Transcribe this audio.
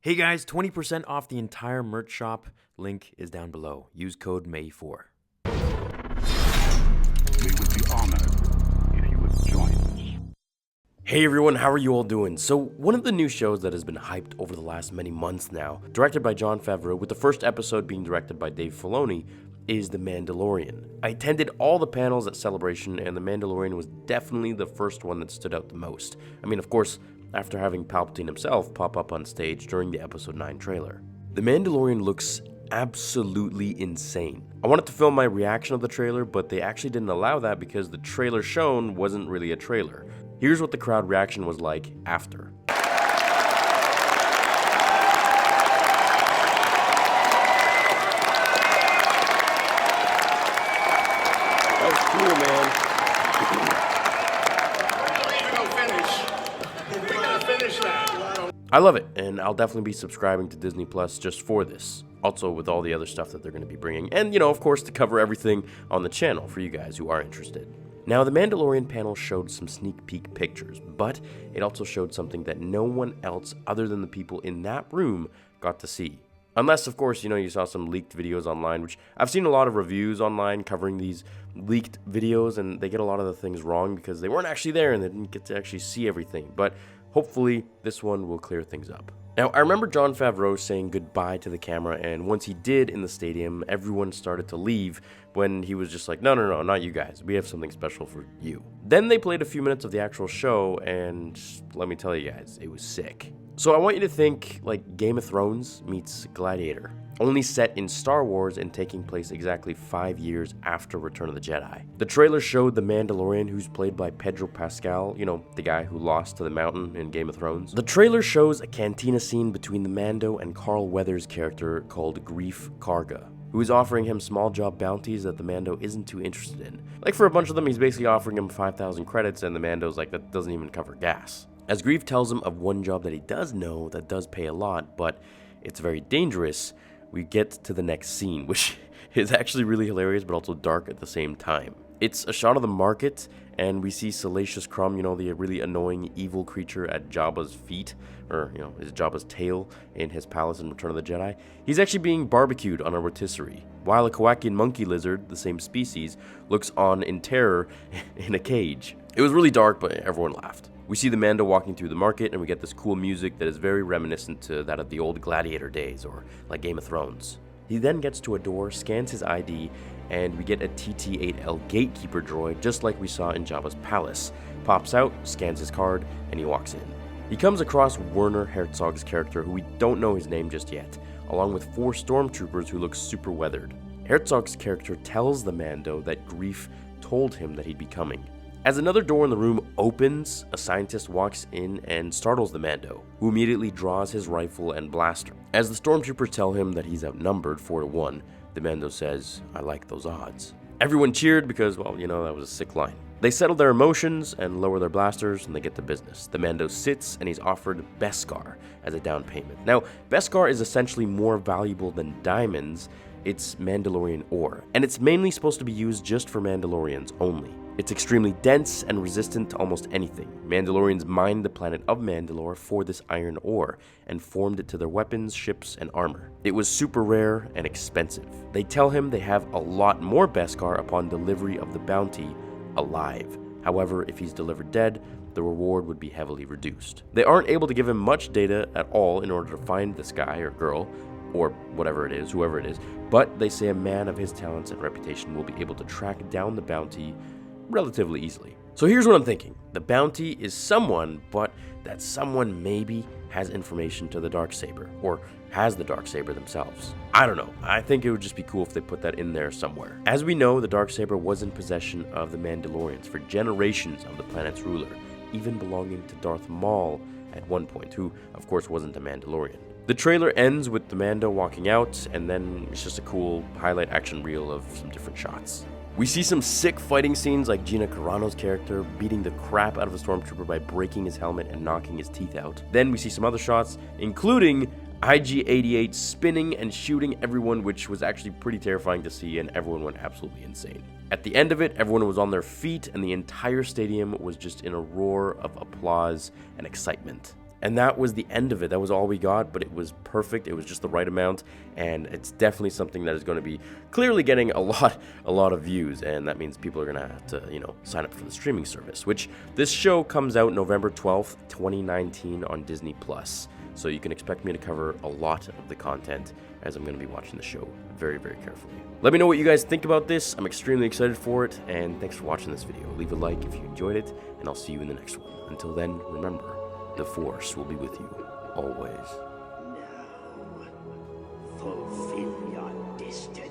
Hey guys, 20% off the entire merch shop. Link is down below. Use code MAY4. We would be honored if you would join us. Hey everyone, how are you all doing? So, one of the new shows that has been hyped over the last many months now, directed by Jon Favreau, with the first episode being directed by Dave Filoni, is The Mandalorian. I attended all the panels at Celebration, and The Mandalorian was definitely the first one that stood out the most. I mean, of course, after having Palpatine himself pop up on stage during the Episode 9 trailer. The Mandalorian looks absolutely insane. I wanted to film my reaction of the trailer, but they actually didn't allow that because the trailer shown wasn't really a trailer. Here's what the crowd reaction was like after. That was cool, man. I love it, and I'll definitely be subscribing to Disney Plus just for this. Also with all the other stuff that they're going to be bringing, and of course, to cover everything on the channel for you guys who are interested. Now, the Mandalorian panel showed some sneak peek pictures, but it also showed something that no one else other than the people in that room got to see. Unless, of course, you saw some leaked videos online, which I've seen a lot of reviews online covering these leaked videos, and they get a lot of the things wrong because they weren't actually there and they didn't get to actually see everything. But hopefully, this one will clear things up. Now, I remember Jon Favreau saying goodbye to the camera, and once he did in the stadium, everyone started to leave when he was just like, no, not you guys. We have something special for you. Then they played a few minutes of the actual show, and let me tell you guys, it was sick. So I want you to think like Game of Thrones meets Gladiator, only set in Star Wars and taking place exactly 5 years after Return of the Jedi. The trailer showed the Mandalorian, who's played by Pedro Pascal, the guy who lost to the mountain in Game of Thrones. The trailer shows a cantina scene between the Mando and Carl Weathers' character called Greef Karga, who is offering him small job bounties that the Mando isn't too interested in. Like, for a bunch of them, he's basically offering him 5,000 credits, and the Mando's like, that doesn't even cover gas. As Greef tells him of one job that he does know that does pay a lot, but it's very dangerous, we get to the next scene, which is actually really hilarious, but also dark at the same time. It's a shot of the market, and we see Salacious Crumb, the really annoying evil creature at Jabba's feet, or, his Jabba's tail in his palace in Return of the Jedi. He's actually being barbecued on a rotisserie, while a Kowakian monkey lizard, the same species, looks on in terror in a cage. It was really dark, but everyone laughed. We see the Mando walking through the market, and we get this cool music that is very reminiscent to that of the old Gladiator days, or like Game of Thrones. He then gets to a door, scans his ID, and we get a TT-8L gatekeeper droid, just like we saw in Jabba's palace. Pops out, scans his card, and he walks in. He comes across Werner Herzog's character, who we don't know his name just yet, along with 4 stormtroopers who look super weathered. Herzog's character tells the Mando that Greef told him that he'd be coming. As another door in the room opens, a scientist walks in and startles the Mando, who immediately draws his rifle and blaster. As the stormtroopers tell him that he's outnumbered 4-1, the Mando says, "I like those odds." Everyone cheered because, that was a sick line. They settle their emotions and lower their blasters, and they get to business. The Mando sits, and he's offered Beskar as a down payment. Now, Beskar is essentially more valuable than diamonds. It's Mandalorian ore, and it's mainly supposed to be used just for Mandalorians only. It's extremely dense and resistant to almost anything. Mandalorians mined the planet of Mandalore for this iron ore and formed it to their weapons, ships, and armor. It was super rare and expensive. They tell him they have a lot more Beskar upon delivery of the bounty alive. However, if he's delivered dead, the reward would be heavily reduced. They aren't able to give him much data at all in order to find this guy or girl, or whatever it is, whoever it is, but they say a man of his talents and reputation will be able to track down the bounty relatively easily. So here's what I'm thinking. The bounty is someone, but that someone maybe has information to the Darksaber, or has the Darksaber themselves. I don't know. I think it would just be cool if they put that in there somewhere. As we know, the Darksaber was in possession of the Mandalorians for generations of the planet's ruler, even belonging to Darth Maul at one point, who, of course, wasn't a Mandalorian. The trailer ends with the Mando walking out, and then it's just a cool highlight action reel of some different shots. We see some sick fighting scenes like Gina Carano's character beating the crap out of a stormtrooper by breaking his helmet and knocking his teeth out. Then we see some other shots, including IG-88 spinning and shooting everyone, which was actually pretty terrifying to see, and everyone went absolutely insane. At the end of it, everyone was on their feet, and the entire stadium was just in a roar of applause and excitement. And that was the end of it. That was all we got, but it was perfect. It was just the right amount, and it's definitely something that is going to be clearly getting a lot of views, and that means people are going to have to, sign up for the streaming service, which this show comes out November 12th, 2019 on Disney+. So you can expect me to cover a lot of the content as I'm going to be watching the show very, very carefully. Let me know what you guys think about this. I'm extremely excited for it, and thanks for watching this video. Leave a like if you enjoyed it, and I'll see you in the next one. Until then, remember, the Force will be with you, always. Now, fulfill your destiny.